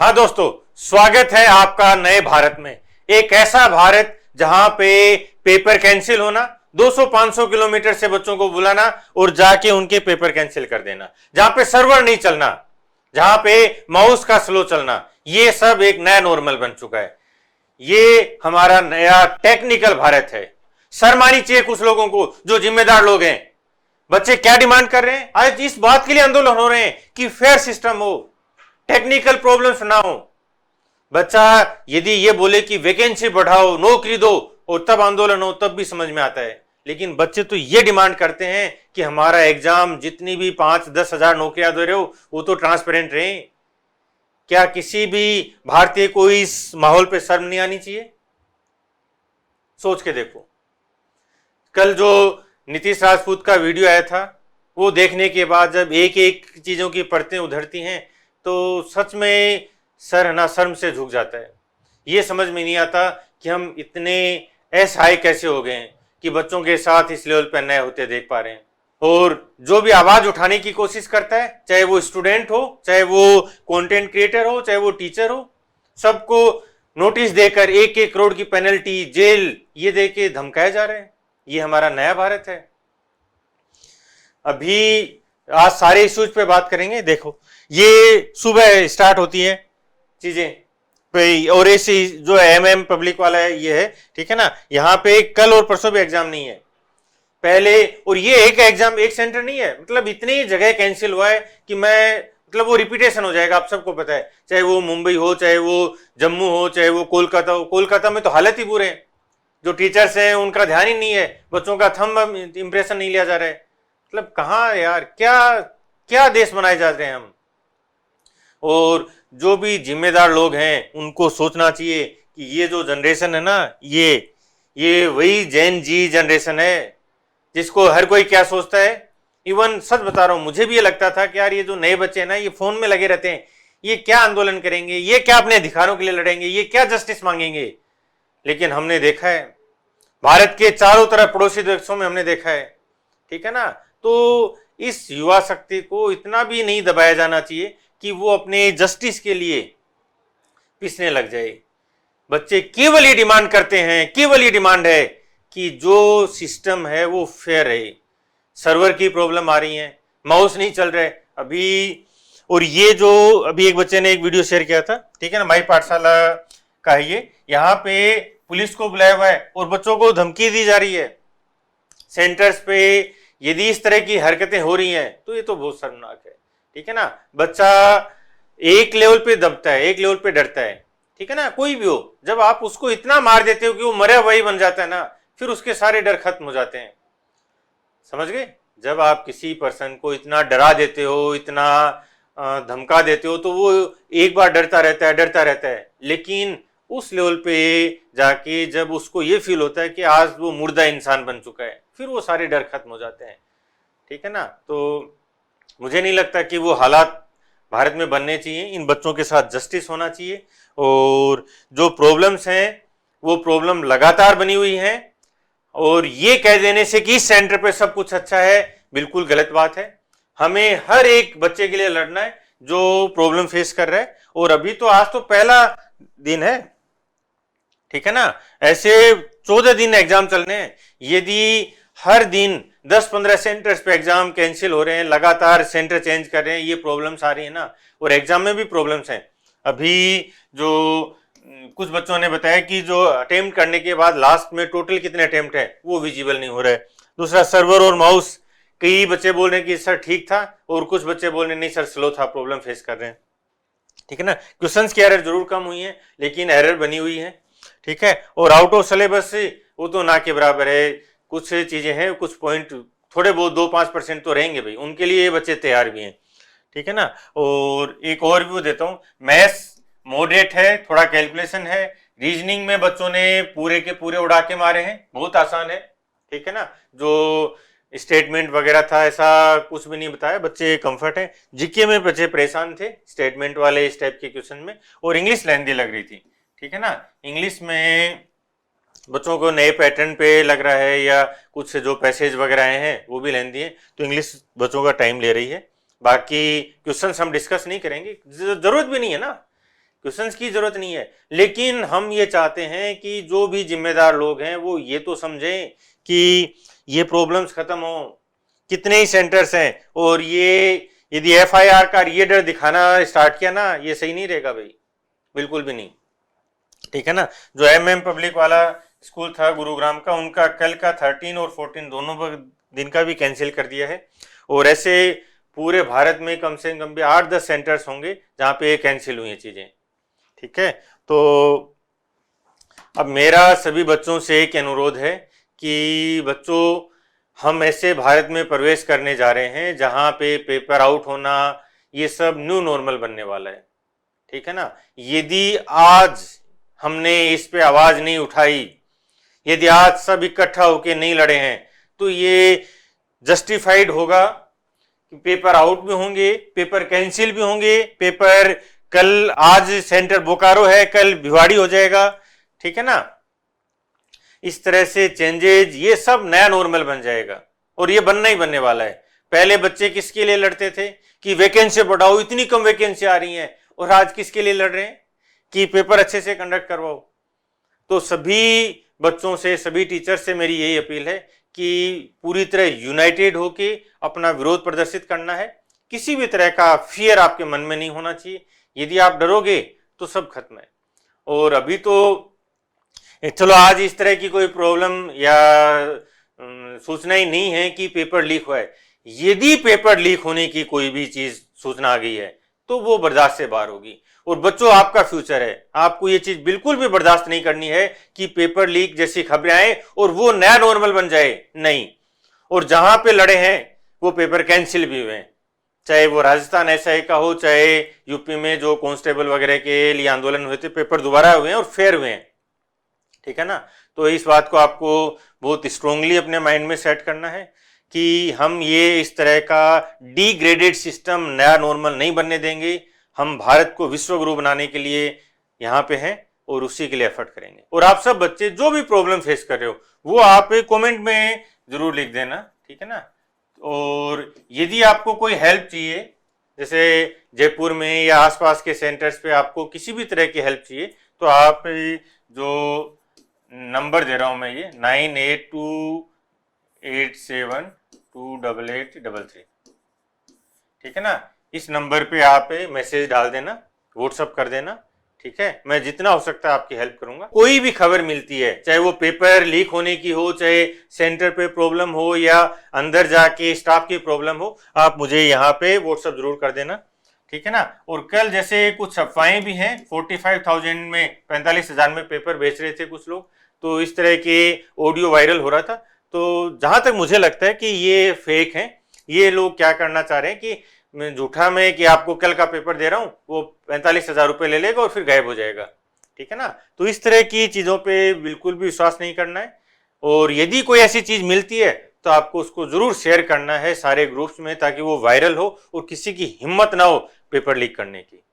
हाँ दोस्तों, स्वागत है आपका नए भारत में। एक ऐसा भारत जहां पे पेपर कैंसिल होना, 200-500 किलोमीटर से बच्चों को बुलाना और जाके उनके पेपर कैंसिल कर देना, जहां पे सर्वर नहीं चलना, जहां पे माउस का स्लो चलना, ये सब एक नया नॉर्मल बन चुका है। ये हमारा नया टेक्निकल भारत है। शर्म आनी चाहिए कुछ लोगों को, जो जिम्मेदार लोग हैं। बच्चे क्या डिमांड कर रहे हैं? आज इस बात के लिए आंदोलन हो रहे हैं कि फेयर सिस्टम हो, टेक्निकल प्रॉब्लम्स ना हो। बच्चा यदि ये बोले कि वैकेंसी बढ़ाओ, नौकरी दो, और तब आंदोलन हो, तब भी समझ में आता है। लेकिन बच्चे तो ये डिमांड करते हैं कि हमारा एग्जाम, जितनी भी 5-10 हजार नौकरियां दे रहे हो, वो तो ट्रांसपेरेंट रहे। क्या किसी भी भारतीय को इस माहौल पे शर्म नहीं आनी चाहिए? सोच के देखो। कल जो नीतीश राजपूत का वीडियो आया था, वो देखने के बाद जब एक एक चीजों की परतें उधरती हैं तो सच में सर ना शर्म से झुक जाता है। ये समझ में नहीं आता कि हम इतने असहाय कैसे हो गए हैं कि बच्चों के साथ इस लेवल पर नए होते देख पा रहे हैं। और जो भी आवाज उठाने की कोशिश करता है, चाहे वो स्टूडेंट हो, चाहे वो कंटेंट क्रिएटर हो, चाहे वो टीचर हो, सबको नोटिस देकर 1-1 करोड़ की पेनल्टी, जेल, ये दे के धमकाया जा रहा है। ये हमारा नया भारत है। अभी आज सारे इश्यूज पे बात करेंगे। देखो, ये सुबह स्टार्ट होती है चीजें, और ऐसी जो एमएम पब्लिक वाला है ये है, ठीक है ना। यहाँ पे कल और परसों भी एग्जाम नहीं है पहले, और ये एक एग्जाम एक सेंटर नहीं है, मतलब इतनी जगह कैंसिल हुआ है कि मतलब वो रिपीटेशन हो जाएगा। आप सबको पता है, चाहे वो मुंबई हो, चाहे वो जम्मू हो, चाहे वो कोलकाता हो। कोलकाता में तो हालत ही बुरे हैं। जो टीचर्स हैं उनका ध्यान ही नहीं है, बच्चों का थंब इंप्रेशन नहीं लिया जा रहा है। मतलब कहाँ यार, क्या क्या देश बनाए जा रहे हैं हम। और जो भी जिम्मेदार लोग हैं उनको सोचना चाहिए कि ये जो जनरेशन है ना, ये वही जेन जी जनरेशन है जिसको हर कोई क्या सोचता है। इवन सच बता रहा हूं, मुझे भी ये लगता था कि यार ये जो नए बच्चे हैं ना, ये फोन में लगे रहते हैं, ये क्या आंदोलन करेंगे, ये क्या अपने अधिकारों के लिए लड़ेंगे, ये क्या जस्टिस मांगेंगे। लेकिन हमने देखा है भारत के चारों तरफ पड़ोसी देशों में, हमने देखा है, ठीक है ना। तो इस युवा शक्ति को इतना भी नहीं दबाया जाना चाहिए कि वो अपने जस्टिस के लिए पिसने लग जाए। बच्चे केवल ये डिमांड करते हैं, केवल ये डिमांड है कि जो सिस्टम है वो फेयर है। सर्वर की प्रॉब्लम आ रही है, माउस नहीं चल रहे अभी। और ये जो अभी एक बच्चे ने एक वीडियो शेयर किया था, ठीक है ना, माई पाठशाला का है ये। यहाँ पे पुलिस को बुलाया हुआ है और बच्चों को धमकी दी जा रही है सेंटर्स पे। यदि इस तरह की हरकतें हो रही हैं तो ये तो बहुत शर्मनाक है, ठीक है ना। बच्चा एक लेवल पे दबता है, एक लेवल पे डरता है, ठीक है ना। कोई भी हो, जब आप उसको इतना मार देते हो कि वो मरा वही बन जाता है ना, फिर उसके सारे डर खत्म हो जाते हैं। समझ गए? जब आप किसी पर्सन को इतना डरा देते हो, इतना धमका देते हो, तो वो एक बार डरता रहता है। लेकिन उस लेवल पे जाके जब उसको ये फील होता है कि आज वो मुर्दा इंसान बन चुका है, फिर वो सारे डर खत्म हो जाते हैं, ठीक है ना। तो मुझे नहीं लगता कि वो हालात भारत में बनने चाहिए। इन बच्चों के साथ जस्टिस होना चाहिए। और जो प्रॉब्लम्स हैं वो प्रॉब्लम लगातार बनी हुई हैं, और ये कह देने से कि इस सेंटर पे सब कुछ अच्छा है, बिल्कुल गलत बात है। हमें हर एक बच्चे के लिए लड़ना है जो प्रॉब्लम फेस कर रहा है। और अभी तो आज तो पहला दिन है, ठीक है ना। ऐसे 14 दिन एग्जाम चलने हैं। यदि हर दिन 10-15 सेंटर्स पे एग्जाम कैंसिल हो रहे हैं, लगातार सेंटर चेंज कर रहे हैं, ये प्रॉब्लम्स आ रही है ना। और एग्जाम में भी प्रॉब्लम्स हैं। अभी जो कुछ बच्चों ने बताया कि जो अटेम्प्ट करने के बाद लास्ट में टोटल कितने अटेम्प्ट है वो विजिबल नहीं हो रहा है। दूसरा, सर्वर और माउस, कई बच्चे बोल रहे हैं कि सर ठीक था, और कुछ बच्चे बोल रहे हैं नहीं सर स्लो था, प्रॉब्लम फेस कर रहे हैं, ठीक है ना। क्वेश्चंस की एरर जरूर कम हुई है, लेकिन एरर बनी हुई है, ठीक है। और आउट ऑफ सिलेबस वो तो ना के बराबर है। कुछ चीजें हैं, कुछ पॉइंट थोड़े बहुत 2-5% तो रहेंगे भाई, उनके लिए ये बच्चे तैयार भी हैं, ठीक है ना। और एक और व्यू देता हूँ, मैथ्स मॉडरेट है, थोड़ा कैलकुलेशन है। रीजनिंग में बच्चों ने पूरे के पूरे उड़ा के मारे हैं, बहुत आसान है, ठीक है ना। जो स्टेटमेंट वगैरह था ऐसा कुछ भी नहीं बताया, बच्चे कंफर्ट है। जीके में बच्चे परेशान थे स्टेटमेंट वाले इस टाइप के क्वेश्चन में। और इंग्लिश लेंथी लग रही थी, ठीक है ना। इंग्लिश में बच्चों को नए पैटर्न पे लग रहा है, या कुछ जो पैसेज वगैरह आए हैं वो भी लेंथी है, तो इंग्लिश बच्चों का टाइम ले रही है। बाकी क्वेश्चंस हम डिस्कस नहीं करेंगे, जरूरत भी नहीं है ना। क्वेश्चंस की जरूरत नहीं है। लेकिन हम ये चाहते हैं कि जो भी जिम्मेदार लोग हैं वो ये तो समझें कि ये प्रॉब्लम्स खत्म हो। कितने ही सेंटर्स हैं, और ये यदि FIR का ये डर दिखाना स्टार्ट किया ना, ये सही नहीं रहेगा भाई, बिल्कुल भी नहीं, ठीक है ना। जो MM पब्लिक वाला स्कूल था गुरुग्राम का, उनका कल का 13 और 14 दोनों दिन का भी कैंसिल कर दिया है। और ऐसे पूरे भारत में कम से कम भी 8-10 सेंटर्स होंगे जहाँ पे कैंसिल हुई हैं चीज़ें, ठीक है। तो अब मेरा सभी बच्चों से एक अनुरोध है कि बच्चों, हम ऐसे भारत में प्रवेश करने जा रहे हैं जहाँ पे पेपर आउट होना ये सब न्यू नॉर्मल बनने वाला है, ठीक है ना। यदि आज हमने इस पे आवाज नहीं उठाई, यदि आज सब इकट्ठा होके नहीं लड़े हैं, तो ये जस्टिफाइड होगा कि पेपर आउट भी होंगे, पेपर कैंसिल भी होंगे, पेपर कल, आज सेंटर बोकारो है, कल भिवाड़ी हो जाएगा, ठीक है ना। इस तरह से चेंजेज, ये सब नया नॉर्मल बन जाएगा, और ये बनना ही बनने वाला है। पहले बच्चे किसके लिए लड़ते थे कि वैकेंसी बढ़ाओ, इतनी कम वैकेंसी आ रही है, और आज किसके लिए लड़ रहे हैं कि पेपर अच्छे से कंडक्ट करवाओ। तो सभी बच्चों से, सभी टीचर से मेरी यही अपील है कि पूरी तरह यूनाइटेड होके अपना विरोध प्रदर्शित करना है। किसी भी तरह का फियर आपके मन में नहीं होना चाहिए। यदि आप डरोगे तो सब खत्म है। और अभी तो चलो आज इस तरह की कोई प्रॉब्लम या सूचना ही नहीं है कि पेपर लीक हुआ है। यदि पेपर लीक होने की कोई भी चीज सूचना आ गई है तो वो बर्दाश्त से बाहर होगी। और बच्चों, आपका फ्यूचर है, आपको ये चीज बिल्कुल भी बर्दाश्त नहीं करनी है कि पेपर लीक जैसी खबरें आए और वो नया नॉर्मल बन जाए, नहीं। और जहां पे लड़े हैं वो पेपर कैंसिल भी हुए हैं, चाहे वो राजस्थान SI का हो, चाहे यूपी में जो कांस्टेबल वगैरह के लिए आंदोलन हुए थे, पेपर दोबारा हुए हैं और फेयर हुए हैं, ठीक है ना। तो इस बात को आपको बहुत स्ट्रोंगली अपने माइंड में सेट करना है कि हम ये इस तरह का डिग्रेडेड सिस्टम नया नॉर्मल नहीं बनने देंगे। हम भारत को विश्व गुरु बनाने के लिए यहाँ पे हैं और उसी के लिए एफर्ट करेंगे। और आप सब बच्चे जो भी प्रॉब्लम फेस कर रहे हो वो आप कमेंट में जरूर लिख देना, ठीक है ना। और यदि आपको कोई हेल्प चाहिए, जैसे जयपुर में या आसपास के सेंटर्स पे आपको किसी भी तरह की हेल्प चाहिए, तो आप जो नंबर दे रहा हूं मैं, ये 9828728833, ठीक है ना। इस नंबर पे आप मैसेज डाल देना, व्हाट्सअप कर देना, ठीक है। मैं जितना हो सकता है आपकी हेल्प करूंगा। कोई भी खबर मिलती है, चाहे वो पेपर लीक होने की हो, चाहे सेंटर पे प्रॉब्लम हो या अंदर जाके स्टाफ की प्रॉब्लम हो, आप मुझे यहाँ पे व्हाट्सअप जरूर कर देना, ठीक है ना। और कल जैसे कुछ अफवाहें भी हैं, 45,000 में 45,000 में पेपर बेच रहे थे कुछ लोग, तो इस तरह के ऑडियो वायरल हो रहा था। तो जहां तक मुझे लगता है कि ये फेक है। ये लोग क्या करना चाह रहे हैं कि मैं झूठा में कि आपको कल का पेपर दे रहा हूं, वो 45,000 रुपये ले लेगा और फिर गायब हो जाएगा, ठीक है ना। तो इस तरह की चीजों पे बिल्कुल भी विश्वास नहीं करना है। और यदि कोई ऐसी चीज मिलती है तो आपको उसको जरूर शेयर करना है सारे ग्रुप्स में, ताकि वो वायरल हो और किसी की हिम्मत ना हो पेपर लीक करने की।